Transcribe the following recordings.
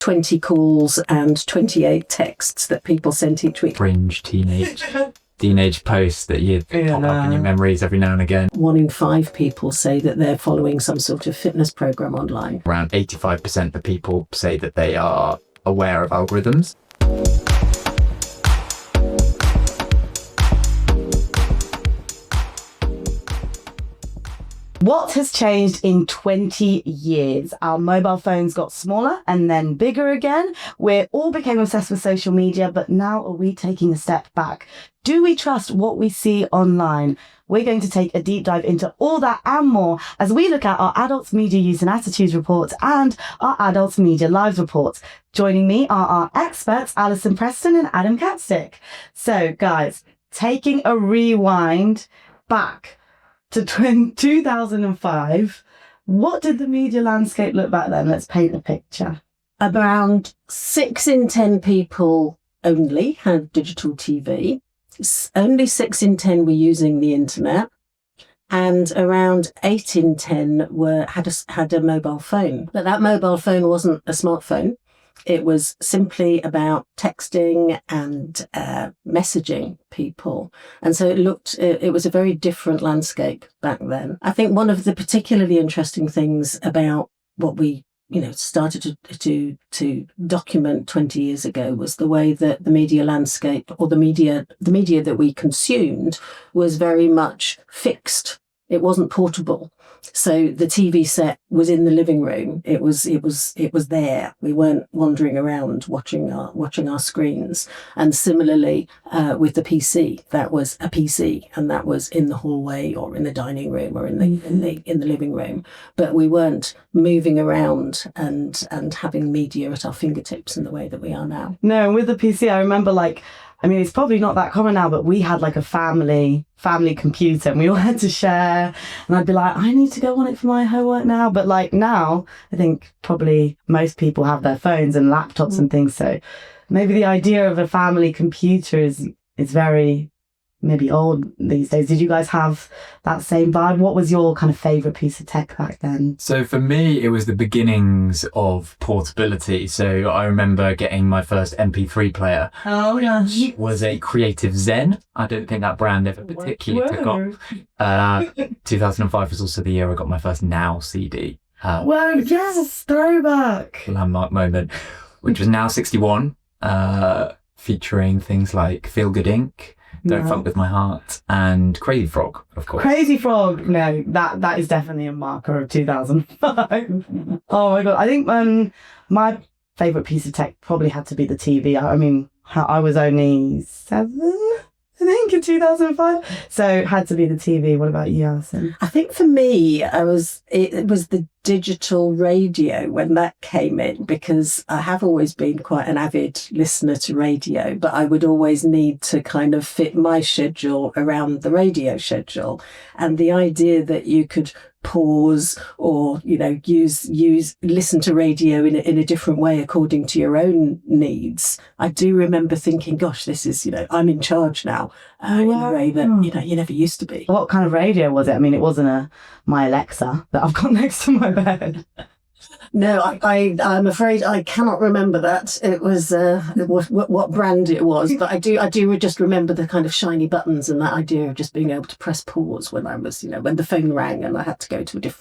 20 calls and 28 texts that people sent each week. Fringe teenage posts that you pop up in your memories every now and again. 1 in 5 people say that they're following some sort of fitness program online. Around 85% of people say that they are aware of algorithms. What has changed in 20 years? Our mobile phones got smaller and then bigger again. We all became obsessed with social media, but now are we taking a step back? Do we trust what we see online? We're going to take a deep dive into all that and more as we look at our Adults Media Use and Attitudes Report and our Adults Media Lives Report. Joining me are our experts, Alison Preston and Adam Catstick. So guys, taking a rewind back to 2005, what did the media landscape look back then? Let's paint a picture. Around 6 in 10 people only had digital TV. Only 6 in 10 were using the internet. And around 8 in 10 had a mobile phone. But that mobile phone wasn't a smartphone. It was simply about texting and messaging people. And so it was a very different landscape back then. I think one of the particularly interesting things about what we started to document 20 years ago was the way that the media landscape, or the media that we consumed, was very much fixed. It wasn't portable. So the TV set was in the living room. It was there. We weren't wandering around watching our screens. And similarly, with the PC, that was a PC, and that was in the hallway or in the dining room or in the living room. But we weren't moving around and having media at our fingertips in the way that we are now. No, with the PC, I remember it's probably not that common now, but we had a family computer and we all had to share, and I'd be like, I need to go on it for my homework now. But now, I think probably most people have their phones and laptops and things. So maybe the idea of a family computer is very maybe old these days. Did you guys have that same vibe? What was your kind of favourite piece of tech back then? So for me, it was the beginnings of portability. So I remember getting my first MP3 player. Oh, yeah. Which was a Creative Zen. I don't think that brand ever particularly took off. 2005 was also the year I got my first Now CD. Whoa, yes, throwback. Landmark moment, which was Now 61, featuring things like Feel Good Inc., Don't Fuck With My Heart, and Crazy Frog, of course. Crazy Frog, no, that is definitely a marker of 2005. Oh my God. I think my favourite piece of tech probably had to be the TV. I was only 7, I think, in 2005. So it had to be the TV. What about you, Alison? I think for me, it was the digital radio when that came in, because I have always been quite an avid listener to radio, but I would always need to kind of fit my schedule around the radio schedule. And the idea that you could pause or listen to radio in a different way according to your own needs. I do remember thinking, gosh, this is, I'm in charge now, in a way that you never used to be. What kind of radio was it? It wasn't my Alexa that I've got next to my bed. No, I'm afraid I cannot remember that. It was what brand it was, but I do just remember the kind of shiny buttons and that idea of just being able to press pause when I was, when the phone rang and I had to go to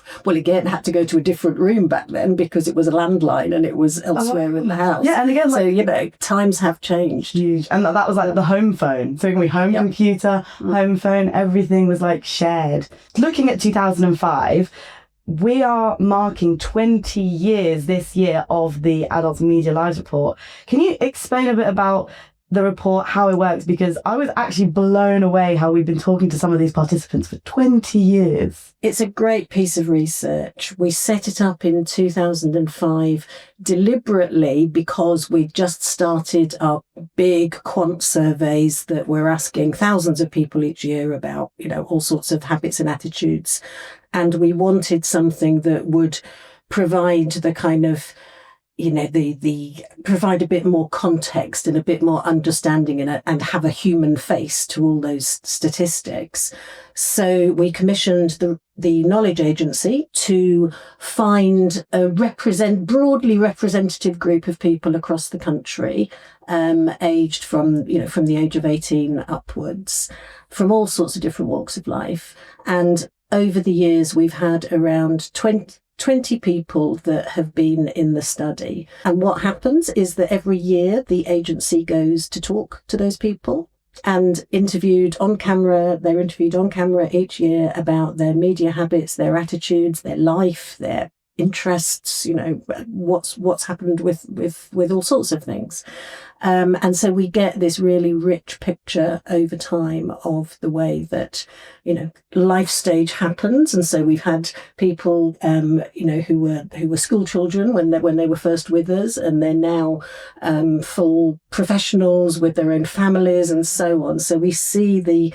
had to go to a different room back then because it was a landline and it was elsewhere in the house. Yeah, and again, so times have changed. Huge, and that was the home phone. So we computer, home phone, everything was shared. Looking at 2005. We are marking 20 years this year of the Adults Media Lives Report. Can you explain a bit about the report, how it works? Because I was actually blown away how we've been talking to some of these participants for 20 years. It's a great piece of research. We set it up in 2005 deliberately because we just started our big quant surveys that we're asking thousands of people each year about, all sorts of habits and attitudes. And we wanted something that would provide the kind of the provide a bit more context and a bit more understanding and have a human face to all those statistics. So we commissioned the Knowledge Agency to find a broadly representative group of people across the country, aged from the age of 18 upwards, from all sorts of different walks of life. And over the years, we've had around 20 people that have been in the study. And what happens is that every year the agency goes to talk to those people and they're interviewed on camera each year about their media habits, their attitudes, their life, their interests, what's happened with all sorts of things. And so we get this really rich picture over time of the way that, life stage happens. And so we've had people, who were school children when they were first with us, and they're now full professionals with their own families and so on. So we see the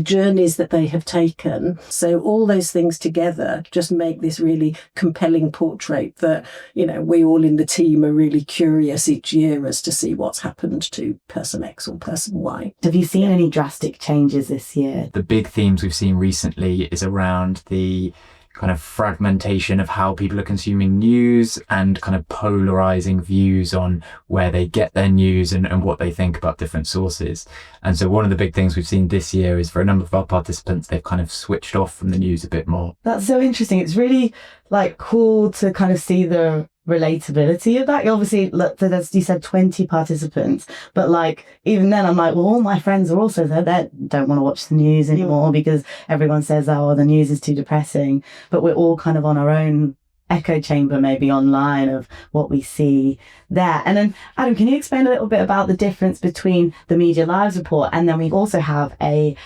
journeys that they have taken. So all those things together just make this really compelling portrait that, we all in the team are really curious each year as to see what's happened to person X or person Y. Have you seen any drastic changes this year? The big themes we've seen recently is around the kind of fragmentation of how people are consuming news and kind of polarizing views on where they get their news and what they think about different sources. And so one of the big things we've seen this year is for a number of our participants, they've kind of switched off from the news a bit more. That's so interesting. It's really cool to kind of see the relatability of that. Obviously, look, there's, you said 20 participants, but even then I'm well, all my friends are also there that don't want to watch the news anymore because everyone says, oh, the news is too depressing. But we're all kind of on our own echo chamber, maybe online, of what we see there. And then, Adam, can you explain a little bit about the difference between the Media Lives report and then we also have a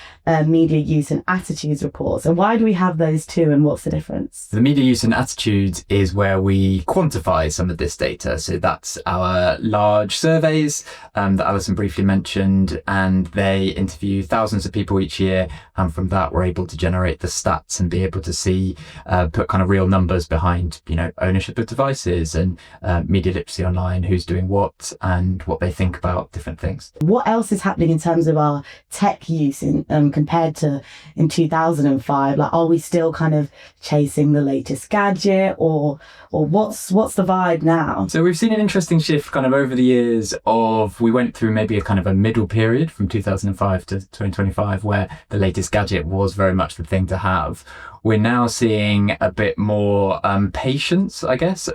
media use and attitudes report? So why do we have those two and what's the difference? The media use and attitudes is where we quantify some of this data. So that's our large surveys that Alison briefly mentioned, and they interview thousands of people each year. And from that, we're able to generate the stats and be able to see, put kind of real numbers behind, ownership of devices and media literacy online, who's doing what and what they think about different things. What else is happening in terms of our tech use compared to in 2005? Are we still kind of chasing the latest gadget, or what's the vibe now? So we've seen an interesting shift kind of over the years we went through maybe a kind of a middle period from 2005 to 2025 where the latest gadget was very much the thing to have. We're now seeing a bit more patience, I guess,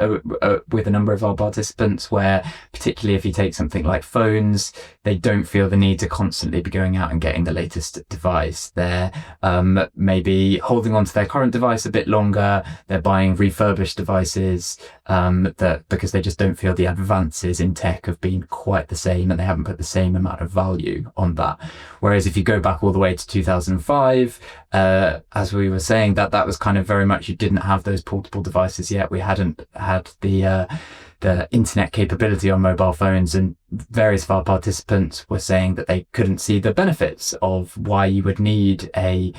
with a number of our participants, where particularly if you take something like phones, they don't feel the need to constantly be going out and getting the latest device. They're maybe holding on to their current device a bit longer. They're buying refurbished devices because they just don't feel the advances in tech have been quite the same and they haven't put the same amount of value on that. Whereas if you go back all the way to 2005, as we were saying, that was kind of very much, you didn't have those portable devices yet. We hadn't had the internet capability on mobile phones, and various of our participants were saying that they couldn't see the benefits of why you would need the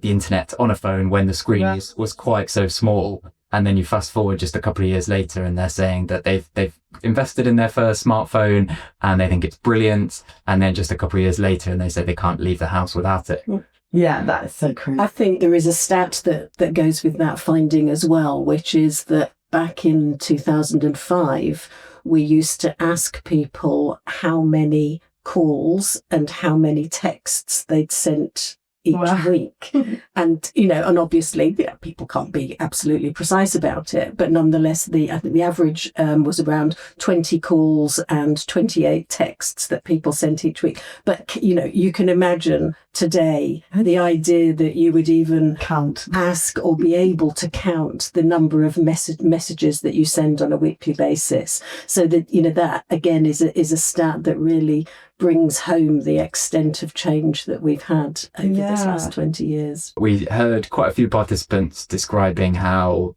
internet on a phone when the screen was quite so small. And then you fast forward just a couple of years later and they're saying that they've invested in their first smartphone and they think it's brilliant. And then just a couple of years later and they say they can't leave the house without it. Yeah, that is so crazy. I think there is a stat that goes with that finding as well, which is that back in 2005, we used to ask people how many calls and how many texts they'd sent each week. And, and obviously people can't be absolutely precise about it, but nonetheless, I think the average was around 20 calls and 28 texts that people sent each week. But, you can imagine today the idea that you would even ask or be able to count the number of messages that you send on a weekly basis. So that, that again is a stat that really brings home the extent of change that we've had over this last 20 years. We heard quite a few participants describing how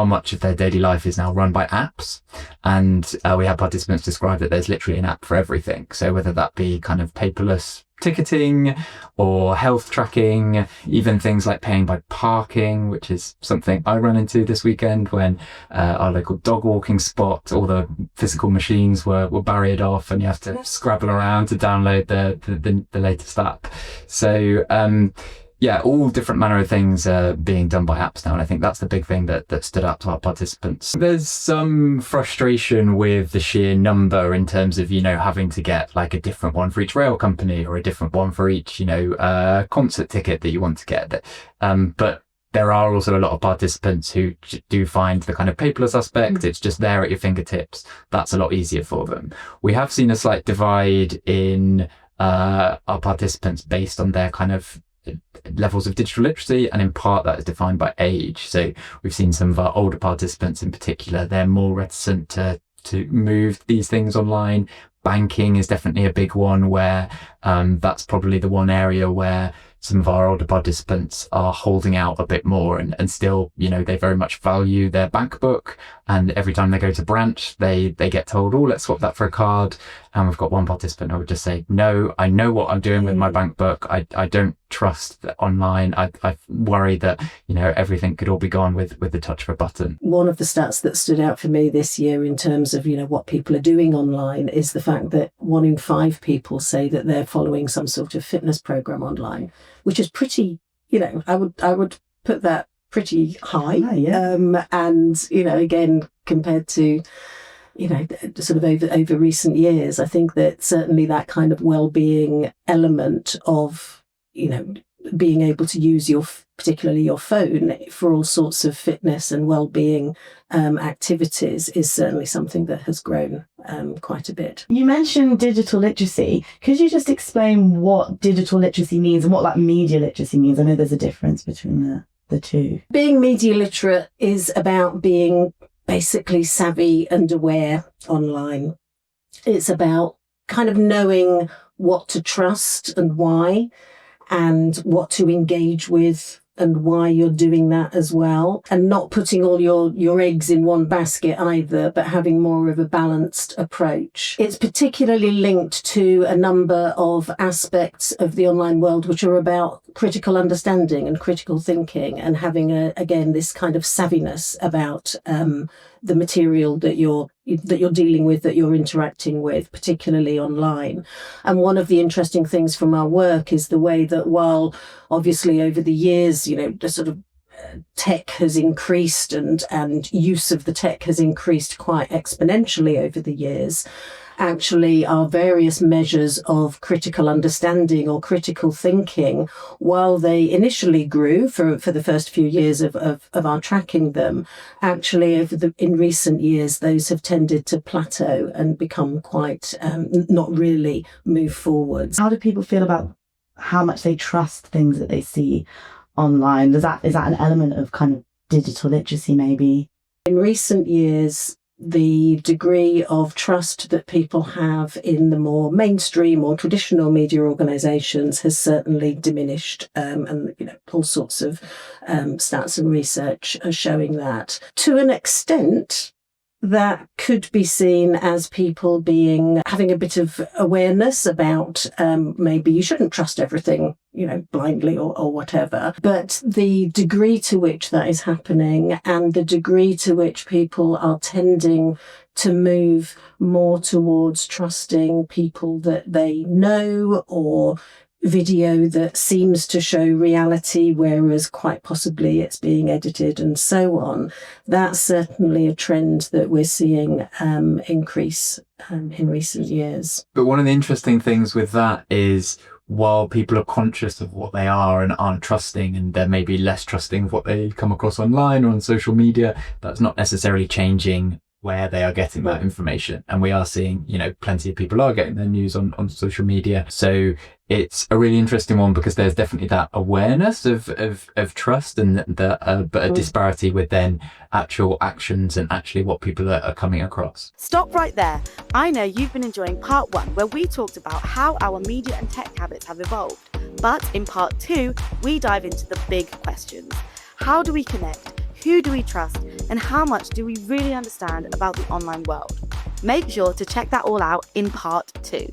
much of their daily life is now run by apps. And we had participants describe that there's literally an app for everything. So whether that be kind of paperless ticketing or health tracking, even things like paying by parking, which is something I ran into this weekend when our local dog walking spot, all the physical machines were barriered off and you have to scrabble around to download the latest app. So yeah, all different manner of things are being done by apps now. And I think that's the big thing that stood out to our participants. There's some frustration with the sheer number in terms of, having to get like a different one for each rail company or a different one for each, concert ticket that you want to get. But there are also a lot of participants who do find the kind of paperless aspect. It's just there at your fingertips. That's a lot easier for them. We have seen a slight divide in our participants based on their kind of levels of digital literacy, and in part that is defined by age. So we've seen some of our older participants in particular, they're more reticent to move these things online. Banking is definitely a big one where that's probably the one area where some of our older participants are holding out a bit more and still, they very much value their bank book. And every time they go to branch, they get told, oh, let's swap that for a card. And we've got one participant who would just say, no, I know what I'm doing with my bank book. I don't trust that online. I worry that, everything could all be gone with the touch of a button. One of the stats that stood out for me this year in terms of, what people are doing online is the fact that 1 in 5 people say that they're following some sort of fitness program online, which is pretty, I would put that pretty high. And, again, compared to, sort of over recent years, I think that certainly that kind of well-being element of, being able to use particularly your phone for all sorts of fitness and well-being activities is certainly something that has grown quite a bit. You mentioned digital literacy. Could you just explain what digital literacy means and what like media literacy means? I know there's a difference between the two. Being media literate is about being basically savvy and aware online. It's about kind of knowing what to trust and why, and what to engage with and why you're doing that as well, and not putting all your eggs in one basket either, but having more of a balanced approach. It's particularly linked to a number of aspects of the online world which are about critical understanding and critical thinking, and having again this kind of savviness about the material that you're dealing with, that you're interacting with, particularly online. And one of the interesting things from our work is the way that, while obviously over the years, the sort of tech has increased and use of the tech has increased quite exponentially over the years, actually our various measures of critical understanding or critical thinking, while they initially grew for the first few years of our tracking them, actually in recent years those have tended to plateau and become quite not really move forwards. How do people feel about how much they trust things that they see online? Is that an element of kind of digital literacy maybe? In recent years, the degree of trust that people have in the more mainstream or traditional media organisations has certainly diminished, and all sorts of stats and research are showing that. To an extent, that could be seen as people having a bit of awareness about maybe you shouldn't trust everything, blindly or whatever. But the degree to which that is happening and the degree to which people are tending to move more towards trusting people that they know or video that seems to show reality, whereas quite possibly it's being edited and so on. That's certainly a trend that we're seeing increase in recent years. But one of the interesting things with that is, while people are conscious of what they are and aren't trusting, and they're maybe less trusting of what they come across online or on social media, that's not necessarily changing where they are getting that information. And we are seeing, plenty of people are getting their news on social media. So it's a really interesting one, because there's definitely that awareness of trust and but a disparity with then actual actions and actually what people are coming across. Stop right there. I know you've been enjoying part 1, where we talked about how our media and tech habits have evolved. But in part 2, we dive into the big questions. How do we connect? Who do we trust? And how much do we really understand about the online world? Make sure to check that all out in part 2.